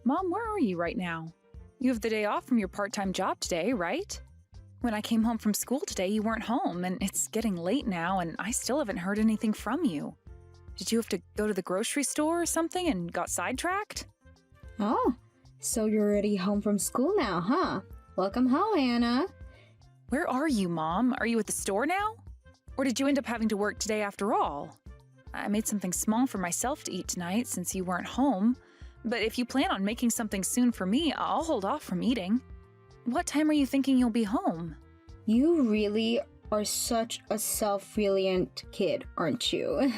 Mom, where are you right now? You have the day off from your part-time job today, right? When I came home from school today, you weren't home, and it's getting late now, and I still haven't heard anything from you. Did you have to go to the grocery store or something and got sidetracked? Oh, so you're already home from school now, huh? Welcome home, Anna. Where are you, Mom? Are you at the store now? Or did you end up having to work today after all? I made something small for myself to eat tonight since you weren't home, but if you plan on making something soon for me, I'll hold off from eating. What time are you thinking you'll be home? You really are such a self-reliant kid, aren't you?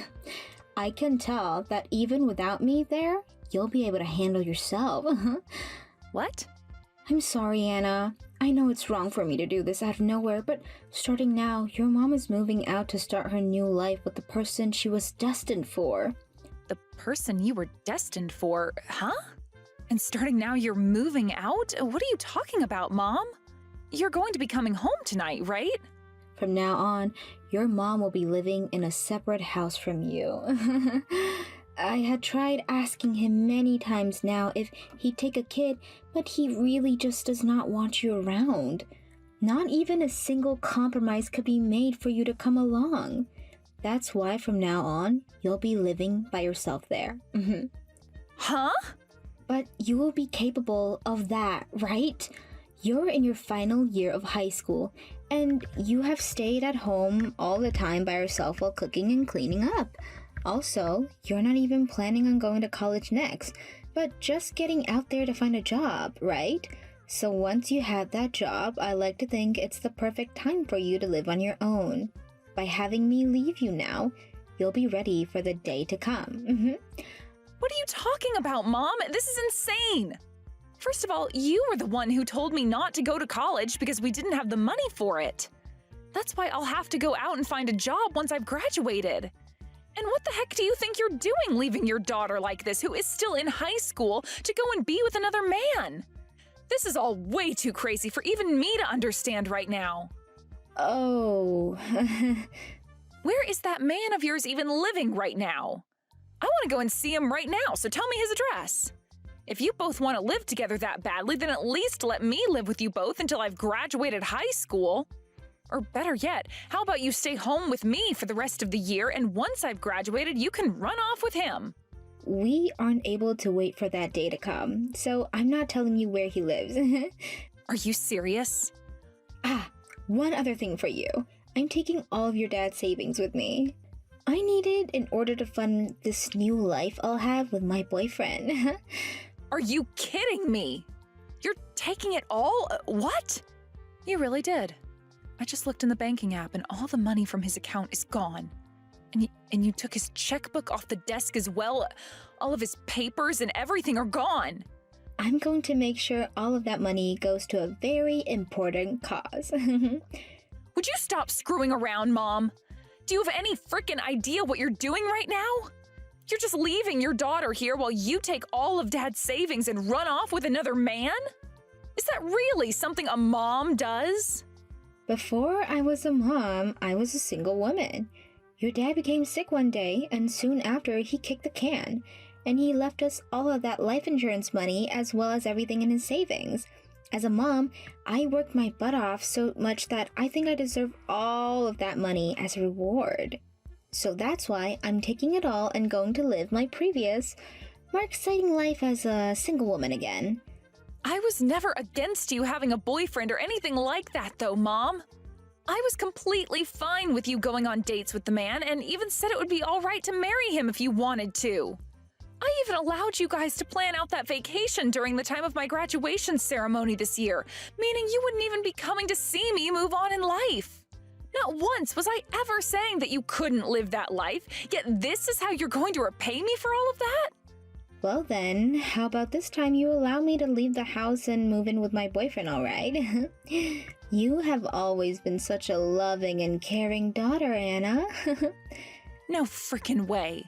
I can tell that even without me there, you'll be able to handle yourself. What? I'm sorry, Anna. I know it's wrong for me to do this out of nowhere, but starting now, your mom is moving out to start her new life with the person she was destined for. The person you were destined for, huh? And starting now, you're moving out? What are you talking about, Mom? You're going to be coming home tonight, right? From now on, your mom will be living in a separate house from you. I had tried asking him many times now if he'd take a kid, but he really just does not want you around. Not even a single compromise could be made for you to come along. That's why from now on, you'll be living by yourself there. Huh? But you will be capable of that, right? You're in your final year of high school, and you have stayed at home all the time by yourself while cooking and cleaning up. Also, you're not even planning on going to college next, but just getting out there to find a job, right? So once you have that job, I like to think it's the perfect time for you to live on your own. By having me leave you now, you'll be ready for the day to come. What are you talking about, Mom? This is insane! First of all, you were the one who told me not to go to college because we didn't have the money for it. That's why I'll have to go out and find a job once I've graduated. And what the heck do you think you're doing leaving your daughter like this, who is still in high school, to go and be with another man? This is all way too crazy for even me to understand right now. Oh. Where is that man of yours even living right now? I want to go and see him right now, so tell me his address. If you both want to live together that badly, then at least let me live with you both until I've graduated high school. Or better yet, how about you stay home with me for the rest of the year, and once I've graduated, you can run off with him. We aren't able to wait for that day to come, so I'm not telling you where he lives. Are you serious? One other thing for you. I'm taking all of your dad's savings with me. I need it in order to fund this new life I'll have with my boyfriend. Are you kidding me? You're taking it all? What? You really did. I just looked in the banking app and all the money from his account is gone. And you took his checkbook off the desk as well. All of his papers and everything are gone. I'm going to make sure all of that money goes to a very important cause. Would you stop screwing around, Mom? Do you have any frickin' idea what you're doing right now? You're just leaving your daughter here while you take all of Dad's savings and run off with another man? Is that really something a mom does? Before I was a mom, I was a single woman. Your dad became sick one day, and soon after he kicked the can, and he left us all of that life insurance money as well as everything in his savings. As a mom, I worked my butt off so much that I think I deserve all of that money as a reward. So that's why I'm taking it all and going to live my previous, more exciting life as a single woman again. I was never against you having a boyfriend or anything like that though, Mom. I was completely fine with you going on dates with the man and even said it would be all right to marry him if you wanted to. I even allowed you guys to plan out that vacation during the time of my graduation ceremony this year, meaning you wouldn't even be coming to see me move on in life. Not once was I ever saying that you couldn't live that life, yet this is how you're going to repay me for all of that? Well then, how about this time you allow me to leave the house and move in with my boyfriend, alright? You have always been such a loving and caring daughter, Anna. No frickin' way.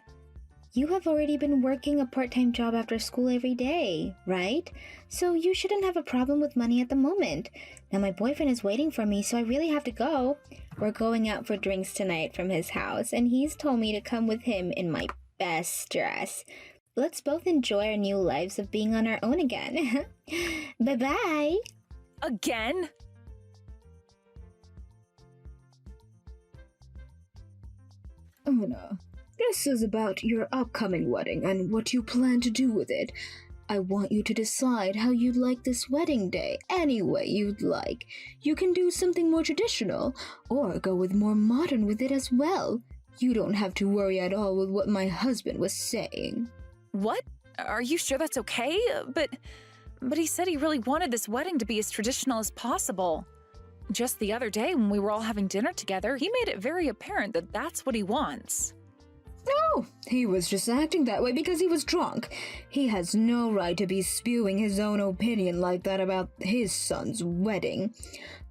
You have already been working a part-time job after school every day, right? So you shouldn't have a problem with money at the moment. Now my boyfriend is waiting for me, so I really have to go. We're going out for drinks tonight from his house, and he's told me to come with him in my best dress. Let's both enjoy our new lives of being on our own again. Bye-bye! Again? Anna, this is about your upcoming wedding and what you plan to do with it. I want you to decide how you'd like this wedding day any way you'd like. You can do something more traditional, or go with more modern with it as well. You don't have to worry at all with what my husband was saying. What? Are you sure that's okay? But he said he really wanted this wedding to be as traditional as possible. Just the other day when we were all having dinner together, he made it very apparent that that's what he wants. No, he was just acting that way because he was drunk. He has no right to be spewing his own opinion like that about his son's wedding.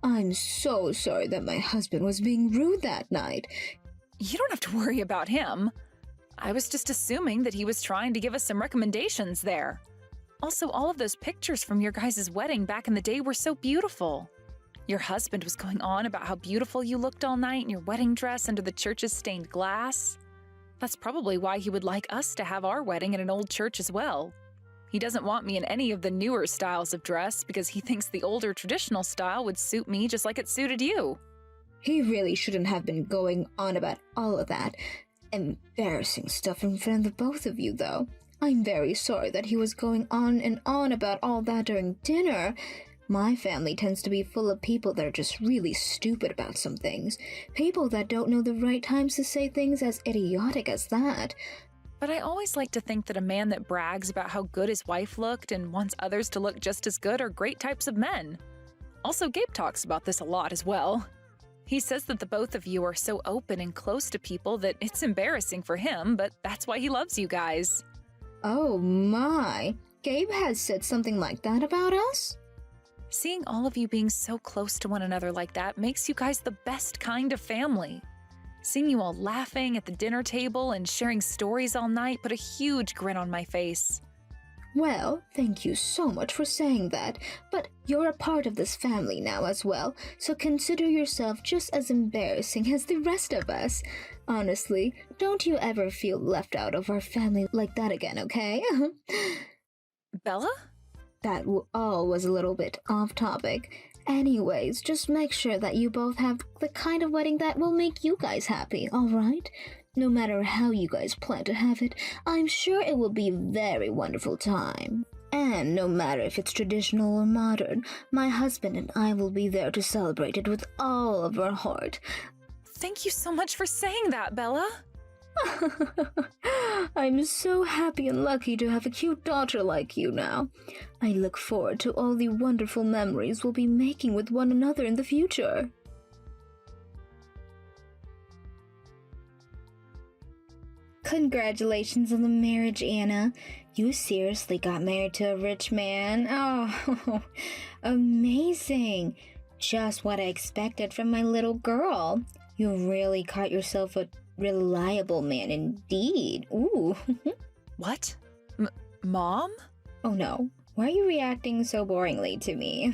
I'm so sorry that my husband was being rude that night. You don't have to worry about him. I was just assuming that he was trying to give us some recommendations there. Also, all of those pictures from your guys' wedding back in the day were so beautiful. Your husband was going on about how beautiful you looked all night in your wedding dress under the church's stained glass. That's probably why he would like us to have our wedding in an old church as well. He doesn't want me in any of the newer styles of dress because he thinks the older traditional style would suit me just like it suited you. He really shouldn't have been going on about all of that embarrassing stuff in front of the both of you, though. I'm very sorry that he was going on and on about all that during dinner. My family tends to be full of people that are just really stupid about some things. People that don't know the right times to say things as idiotic as that. But I always like to think that a man that brags about how good his wife looked and wants others to look just as good are great types of men. Also, Gabe talks about this a lot as well. He says that the both of you are so open and close to people that it's embarrassing for him, but that's why he loves you guys. Oh my, Gabe has said something like that about us? Seeing all of you being so close to one another like that makes you guys the best kind of family. Seeing you all laughing at the dinner table and sharing stories all night put a huge grin on my face. Well, thank you so much for saying that, but you're a part of this family now as well, so consider yourself just as embarrassing as the rest of us. Honestly, don't you ever feel left out of our family like that again, okay? Bella? That all was a little bit off topic. Anyways, just make sure that you both have the kind of wedding that will make you guys happy, alright? No matter how you guys plan to have it, I'm sure it will be a very wonderful time. And no matter if it's traditional or modern, my husband and I will be there to celebrate it with all of our heart. Thank you so much for saying that, Bella. I'm so happy and lucky to have a cute daughter like you now. I look forward to all the wonderful memories we'll be making with one another in the future. Congratulations on the marriage, Anna. You seriously got married to a rich man? Oh, amazing. Just what I expected from my little girl. You really caught yourself a reliable man indeed. Ooh. What? Mom? Oh no. Why are you reacting so boringly to me?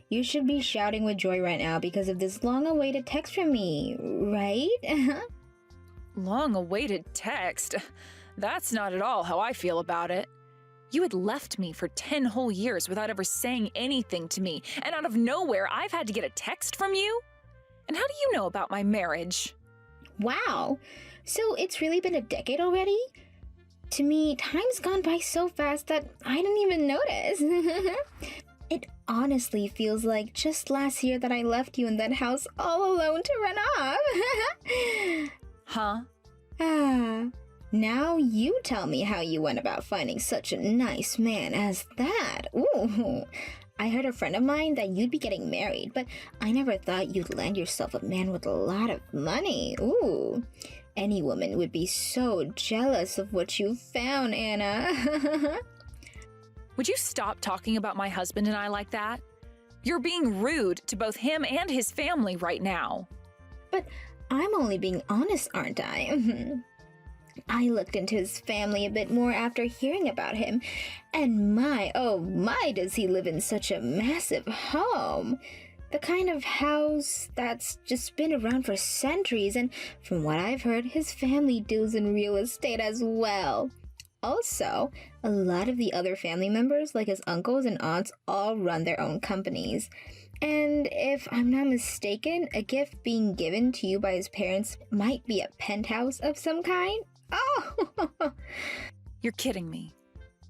You should be shouting with joy right now because of this long-awaited text from me, right? Long-awaited text? That's not at all how I feel about it. You had left me for 10 whole years without ever saying anything to me, and out of nowhere I've had to get a text from you? And how do you know about my marriage? Wow. So it's really been a decade already? To me, time's gone by so fast that I didn't even notice. It honestly feels like just last year that I left you in that house all alone to run off. Huh? Now you tell me how you went about finding such a nice man as that. Ooh. I heard a friend of mine that you'd be getting married, but I never thought you'd land yourself a man with a lot of money. Ooh. Any woman would be so jealous of what you found, Anna. Would you stop talking about my husband and I like that? You're being rude to both him and his family right now. But I'm only being honest, aren't I? I looked into his family a bit more after hearing about him, and oh my, does he live in such a massive home. The kind of house that's just been around for centuries, and from what I've heard, his family deals in real estate as well. Also, a lot of the other family members, like his uncles and aunts, all run their own companies. And if I'm not mistaken, a gift being given to you by his parents might be a penthouse of some kind. Oh! You're kidding me.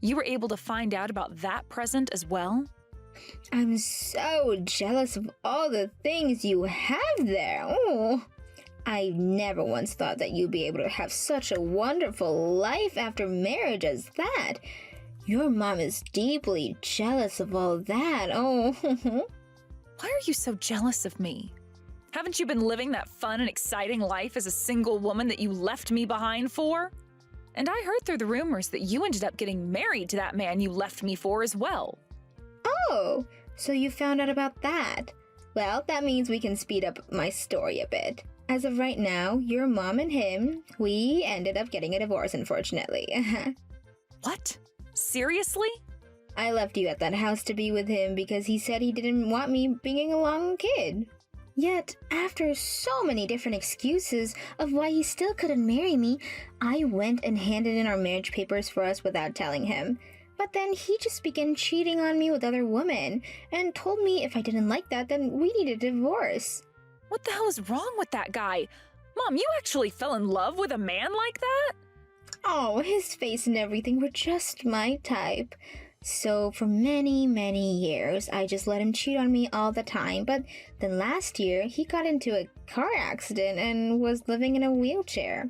You were able to find out about that present as well? I'm so jealous of all the things you have there. Oh, I never once thought that you'd be able to have such a wonderful life after marriage as that. Your mom is deeply jealous of all that. Oh. Why are you so jealous of me? Haven't you been living that fun and exciting life as a single woman that you left me behind for? And I heard through the rumors that you ended up getting married to that man you left me for as well. Oh, so you found out about that. Well, that means we can speed up my story a bit. As of right now, your mom and him, we ended up getting a divorce, unfortunately. What? Seriously? I left you at that house to be with him because he said he didn't want me being a long kid. Yet, after so many different excuses of why he still couldn't marry me, I went and handed in our marriage papers for us without telling him. But then he just began cheating on me with other women and told me if I didn't like that, then we needed a divorce. What the hell is wrong with that guy? Mom, you actually fell in love with a man like that? Oh, his face and everything were just my type. So for many, many years, I just let him cheat on me all the time. But then last year, he got into a car accident and was living in a wheelchair.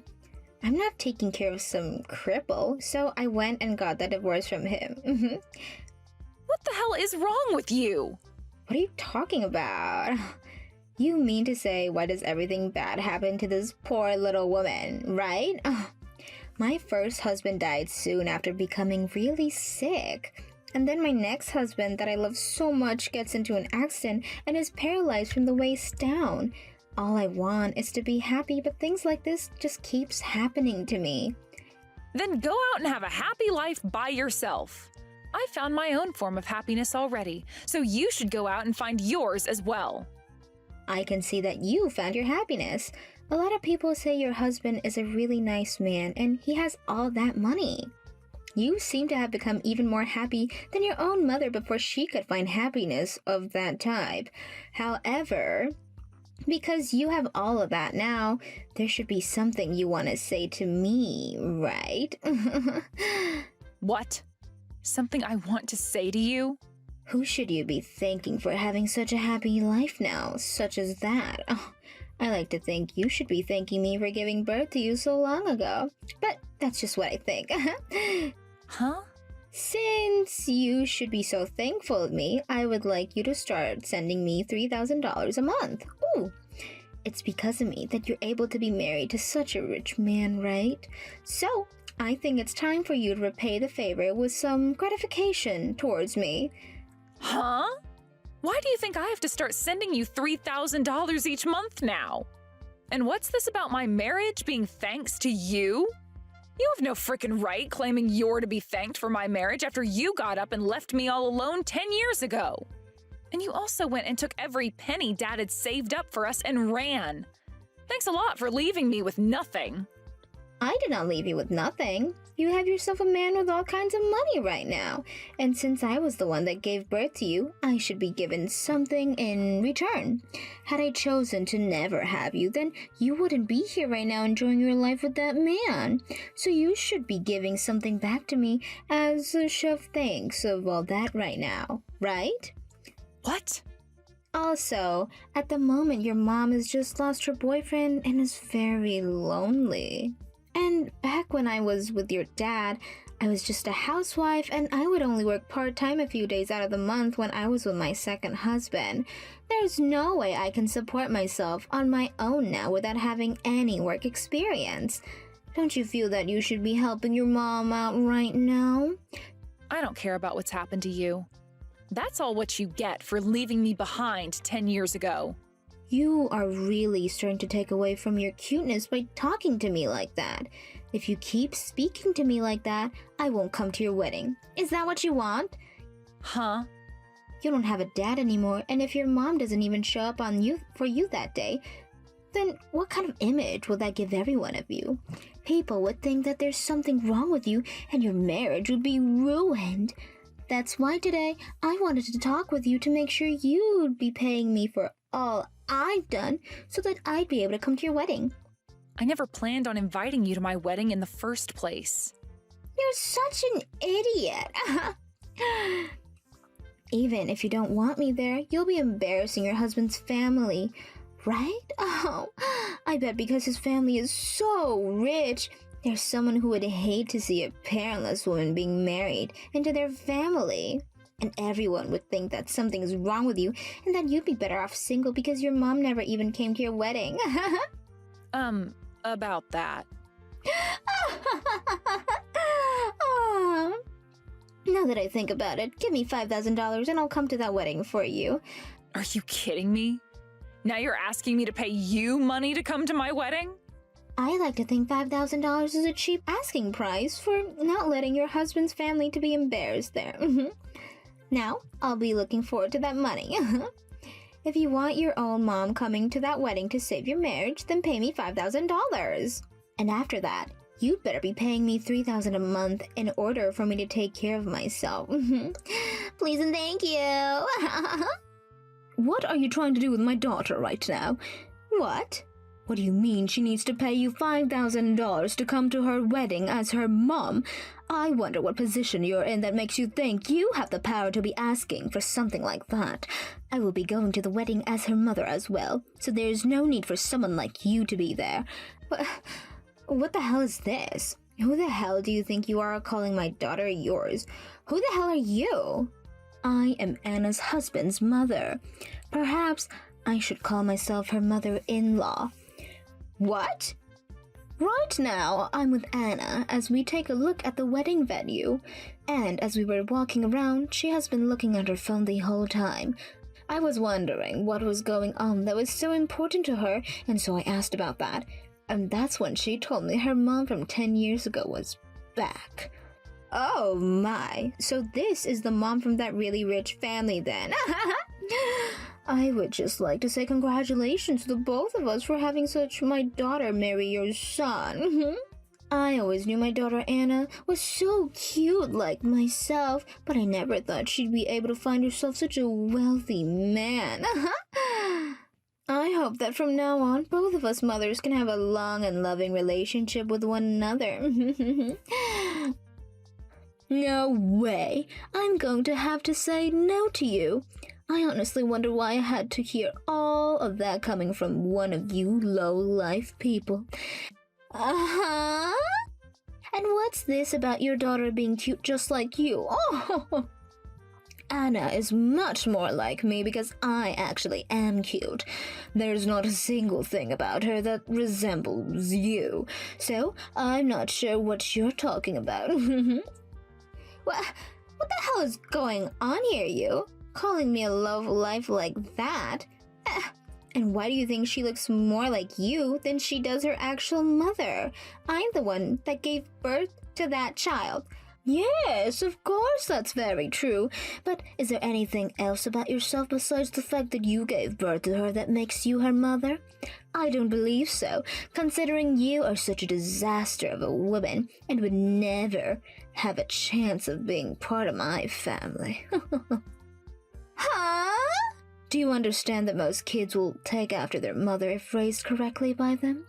I'm not taking care of some cripple, so I went and got the divorce from him. What the hell is wrong with you? What are you talking about? You mean to say, why does everything bad happen to this poor little woman, right? My first husband died soon after becoming really sick. And then my next husband that I love so much gets into an accident and is paralyzed from the waist down. All I want is to be happy, but things like this just keeps happening to me. Then go out and have a happy life by yourself. I found my own form of happiness already, so you should go out and find yours as well. I can see that you found your happiness. A lot of people say your husband is a really nice man and he has all that money. You seem to have become even more happy than your own mother before she could find happiness of that type. However, because you have all of that now, there should be something you want to say to me, right? What? Something I want to say to you? Who should you be thanking for having such a happy life now, such as that? Oh, I like to think you should be thanking me for giving birth to you so long ago. But that's just what I think. Huh? Since you should be so thankful of me, I would like you to start sending me $3,000 a month. Ooh, it's because of me that you're able to be married to such a rich man, right? So, I think it's time for you to repay the favor with some gratification towards me. Huh? Why do you think I have to start sending you $3,000 each month now? And what's this about my marriage being thanks to you? You have no frickin' right claiming you're to be thanked for my marriage after you got up and left me all alone 10 years ago. And you also went and took every penny Dad had saved up for us and ran. Thanks a lot for leaving me with nothing. I did not leave you with nothing. You have yourself a man with all kinds of money right now. And since I was the one that gave birth to you, I should be given something in return. Had I chosen to never have you, then you wouldn't be here right now enjoying your life with that man. So you should be giving something back to me as a show of thanks of all that right now, right? What? Also, at the moment, your mom has just lost her boyfriend and is very lonely. And back when I was with your dad, I was just a housewife and I would only work part-time a few days out of the month when I was with my second husband. There's no way I can support myself on my own now without having any work experience. Don't you feel that you should be helping your mom out right now? I don't care about what's happened to you. That's all what you get for leaving me behind 10 years ago. You are really starting to take away from your cuteness by talking to me like that. If you keep speaking to me like that, I won't come to your wedding. Is that what you want? Huh? You don't have a dad anymore, and if your mom doesn't even show up for you that day, then what kind of image will that give everyone of you? People would think that there's something wrong with you, and your marriage would be ruined. That's why today I wanted to talk with you to make sure you'd be paying me for all I've done so that I'd be able to come to your wedding. I never planned on inviting you to my wedding in the first place. You're such an idiot. Even if you don't want me there, you'll be embarrassing your husband's family, right? Oh, I bet because his family is so rich, there's someone who would hate to see a parentless woman being married into their family. And everyone would think that something is wrong with you and that you'd be better off single because your mom never even came to your wedding. About that. Now that I think about it, give me $5,000 and I'll come to that wedding for you. Are you kidding me? Now you're asking me to pay you money to come to my wedding? I like to think $5,000 is a cheap asking price for not letting your husband's family to be embarrassed there. Now, I'll be looking forward to that money. If you want your own mom coming to that wedding to save your marriage, then pay me $5,000. And after that, you'd better be paying me $3,000 a month in order for me to take care of myself. Please and thank you. What are you trying to do with my daughter right now? What? What do you mean she needs to pay you $5,000 to come to her wedding as her mom? I wonder what position you're in that makes you think you have the power to be asking for something like that. I will be going to the wedding as her mother as well, so there's no need for someone like you to be there. What the hell is this? Who the hell do you think you are calling my daughter yours? Who the hell are you? I am Anna's husband's mother. Perhaps I should call myself her mother-in-law. What? Right now, I'm with Anna as we take a look at the wedding venue. And as we were walking around, she has been looking at her phone the whole time. I was wondering what was going on that was so important to her, and so I asked about that. And that's when she told me her mom from 10 years ago was back. Oh my, so this is the mom from that really rich family then. I would just like to say congratulations to the both of us for having my daughter marry your son. I always knew my daughter Anna was so cute like myself, but I never thought she'd be able to find herself such a wealthy man. I hope that from now on, both of us mothers can have a long and loving relationship with one another. No way! I'm going to have to say no to you. I honestly wonder why I had to hear all of that coming from one of you low-life people. Uh-huh? And what's this about your daughter being cute just like you? Oh! Anna is much more like me because I actually am cute. There's not a single thing about her that resembles you. So, I'm not sure what you're talking about. What the hell is going on here, you? Calling me a low-life like that? And why do you think she looks more like you than she does her actual mother? I'm the one that gave birth to that child. Yes, of course that's very true. But is there anything else about yourself besides the fact that you gave birth to her that makes you her mother? I don't believe so, considering you are such a disaster of a woman and would never have a chance of being part of my family. Huh? Do you understand that most kids will take after their mother if raised correctly by them?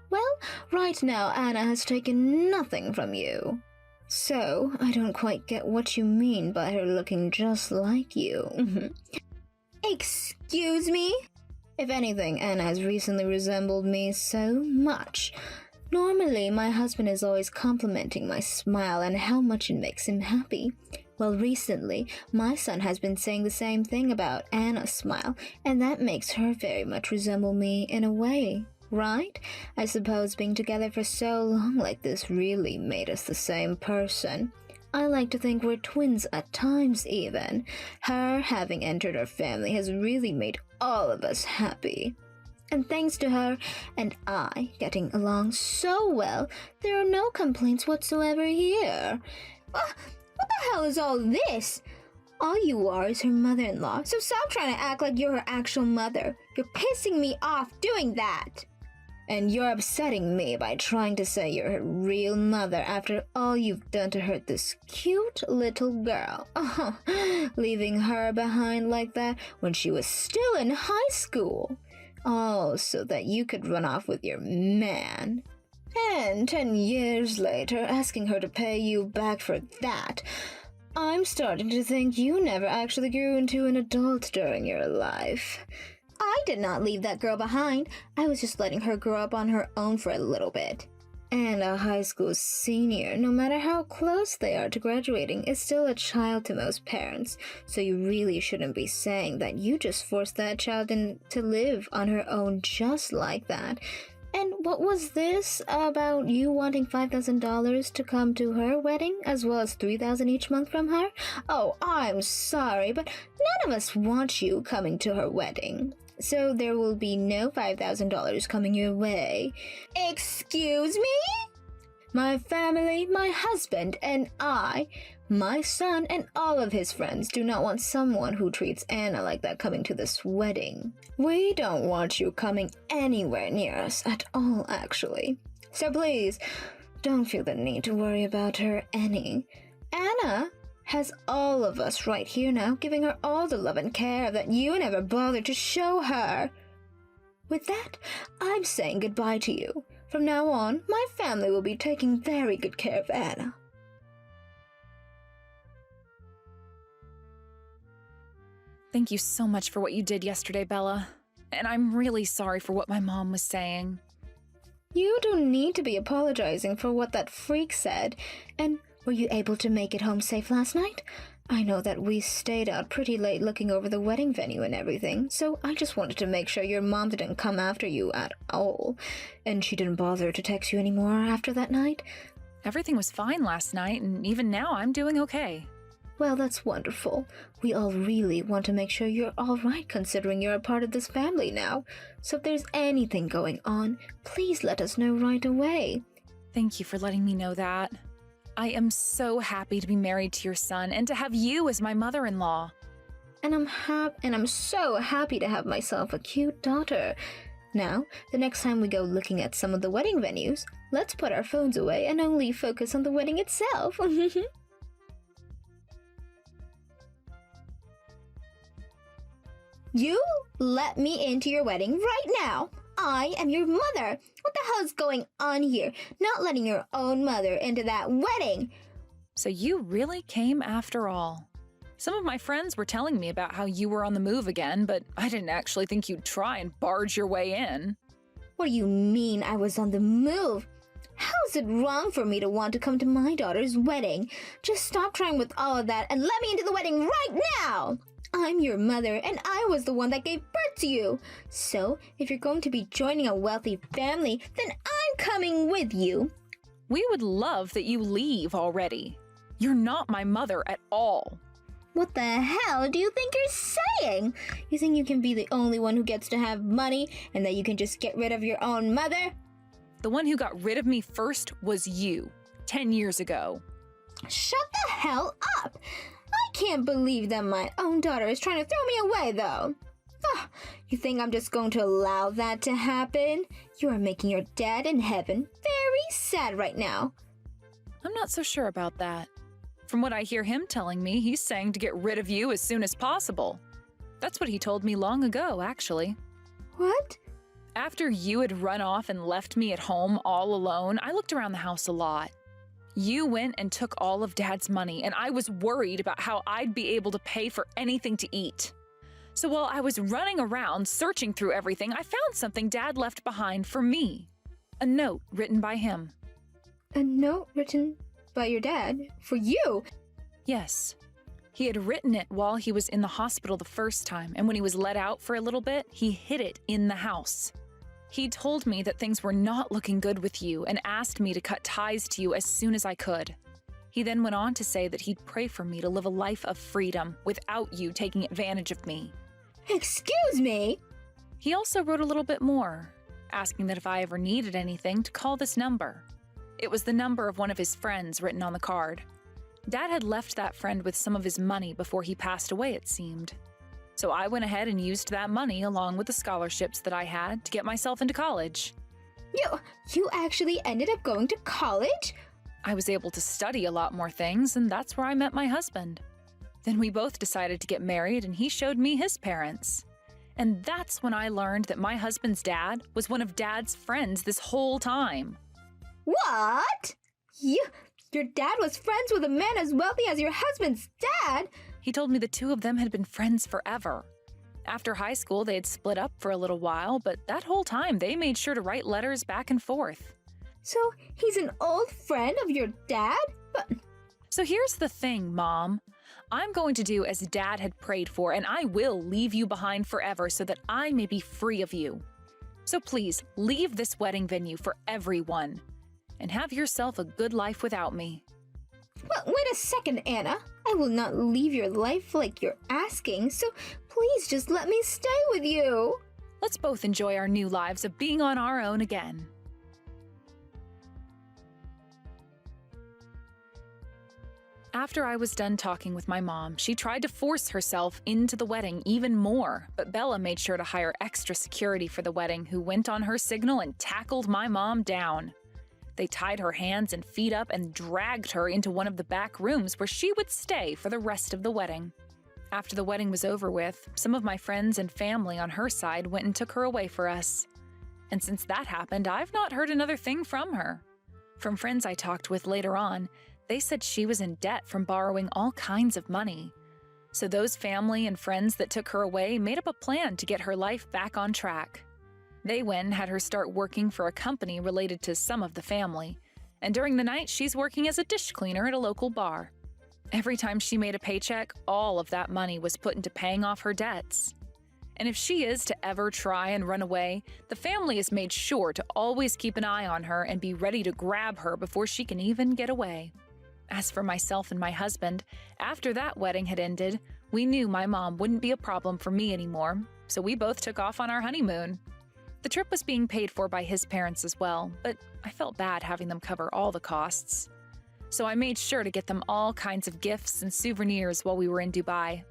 Well, right now Anna has taken nothing from you. So, I don't quite get what you mean by her looking just like you. Excuse me? If anything, Anna has recently resembled me so much. Normally, my husband is always complimenting my smile and how much it makes him happy. Well, recently, my son has been saying the same thing about Anna's smile, and that makes her very much resemble me in a way. Right? I suppose being together for so long like this really made us the same person. I like to think we're twins at times even. Her having entered our family has really made all of us happy. And thanks to her and I getting along so well, there are no complaints whatsoever here. What the hell is all this? All you are is her mother-in-law, so stop trying to act like you're her actual mother. You're pissing me off doing that. And you're upsetting me by trying to say you're her real mother after all you've done to hurt this cute little girl. Leaving her behind like that when she was still in high school. All so that you could run off with your man. And 10 years later, asking her to pay you back for that. I'm starting to think you never actually grew into an adult during your life. I did not leave that girl behind. I was just letting her grow up on her own for a little bit. And a high school senior, no matter how close they are to graduating, is still a child to most parents. So you really shouldn't be saying that you just forced that child to live on her own just like that. And what was this about you wanting $5,000 to come to her wedding, as well as $3,000 each month from her? Oh, I'm sorry, but none of us want you coming to her wedding. So there will be no $5,000 coming your way. Excuse me? My family, my husband, and I, my son, and all of his friends do not want someone who treats Anna like that coming to this wedding. We don't want you coming anywhere near us at all, actually. So please, don't feel the need to worry about her any. Anna has all of us right here now, giving her all the love and care that you never bothered to show her. With that, I'm saying goodbye to you. From now on, my family will be taking very good care of Anna. Thank you so much for what you did yesterday, Bella. And I'm really sorry for what my mom was saying. You don't need to be apologizing for what that freak said. And were you able to make it home safe last night? I know that we stayed out pretty late looking over the wedding venue and everything, so I just wanted to make sure your mom didn't come after you at all. And she didn't bother to text you anymore after that night? Everything was fine last night, and even now I'm doing okay. Well, that's wonderful. We all really want to make sure you're all right considering you're a part of this family now. So if there's anything going on, please let us know right away. Thank you for letting me know that. I am so happy to be married to your son and to have you as my mother-in-law. And I'm so happy to have myself a cute daughter. Now, the next time we go looking at some of the wedding venues, let's put our phones away and only focus on the wedding itself. You let me into your wedding right now. I am your mother. What the hell is going on here? Not letting your own mother into that wedding. So you really came after all. Some of my friends were telling me about how you were on the move again, but I didn't actually think you'd try and barge your way in. What do you mean I was on the move? How is it wrong for me to want to come to my daughter's wedding? Just stop trying with all of that and let me into the wedding right now! I'm your mother, and I was the one that gave birth to you. So, if you're going to be joining a wealthy family, then I'm coming with you. We would love that you leave already. You're not my mother at all. What the hell do you think you're saying? You think you can be the only one who gets to have money, and that you can just get rid of your own mother? The one who got rid of me first was you, 10 years ago. Shut the hell up! I can't believe that my own daughter is trying to throw me away, though. You think I'm just going to allow that to happen? You are making your dad in heaven very sad right now. I'm not so sure about that. From what I hear him telling me, he's saying to get rid of you as soon as possible. That's what he told me long ago, actually. What? After you had run off and left me at home all alone, I looked around the house a lot. You went and took all of Dad's money, and I was worried about how I'd be able to pay for anything to eat. So while I was running around searching through everything, I found something Dad left behind for me. A note written by him. A note written by your dad? For you? Yes. He had written it while he was in the hospital the first time, and when he was let out for a little bit, he hid it in the house. He told me that things were not looking good with you and asked me to cut ties to you as soon as I could. He then went on to say that he'd pray for me to live a life of freedom without you taking advantage of me. Excuse me? He also wrote a little bit more, asking that if I ever needed anything to call this number. It was the number of one of his friends written on the card. Dad had left that friend with some of his money before he passed away, it seemed. So I went ahead and used that money along with the scholarships that I had to get myself into college. You actually ended up going to college? I was able to study a lot more things, and that's where I met my husband. Then we both decided to get married, and he showed me his parents. And that's when I learned that my husband's dad was one of Dad's friends this whole time. What? Your dad was friends with a man as wealthy as your husband's dad? He told me the two of them had been friends forever. After high school, they had split up for a little while, but that whole time they made sure to write letters back and forth. So he's an old friend of your dad? So here's the thing, Mom. I'm going to do as Dad had prayed for, and I will leave you behind forever so that I may be free of you. So please, leave this wedding venue for everyone, and have yourself a good life without me. Well, wait a second, Anna. I will not leave your life like you're asking, so please just let me stay with you. Let's both enjoy our new lives of being on our own again. After I was done talking with my mom, she tried to force herself into the wedding even more, but Bella made sure to hire extra security for the wedding, who went on her signal and tackled my mom down. They tied her hands and feet up and dragged her into one of the back rooms where she would stay for the rest of the wedding. After the wedding was over with, some of my friends and family on her side went and took her away for us. And since that happened, I've not heard another thing from her. From friends I talked with later on, they said she was in debt from borrowing all kinds of money. So those family and friends that took her away made up a plan to get her life back on track. They went and had her start working for a company related to some of the family, and during the night she's working as a dish cleaner at a local bar. Every time she made a paycheck, all of that money was put into paying off her debts. And if she is to ever try and run away, the family has made sure to always keep an eye on her and be ready to grab her before she can even get away. As for myself and my husband, after that wedding had ended, we knew my mom wouldn't be a problem for me anymore, so we both took off on our honeymoon. The trip was being paid for by his parents as well, but I felt bad having them cover all the costs. So I made sure to get them all kinds of gifts and souvenirs while we were in Dubai.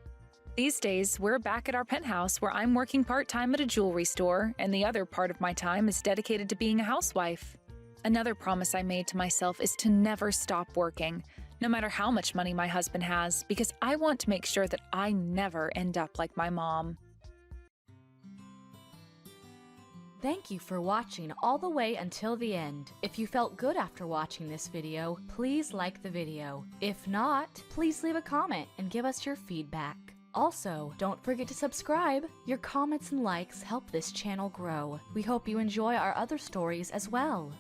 These days, we're back at our penthouse where I'm working part-time at a jewelry store, and the other part of my time is dedicated to being a housewife. Another promise I made to myself is to never stop working, no matter how much money my husband has, because I want to make sure that I never end up like my mom. Thank you for watching all the way until the end. If you felt good after watching this video, please like the video. If not, please leave a comment and give us your feedback. Also, don't forget to subscribe. Your comments and likes help this channel grow. We hope you enjoy our other stories as well.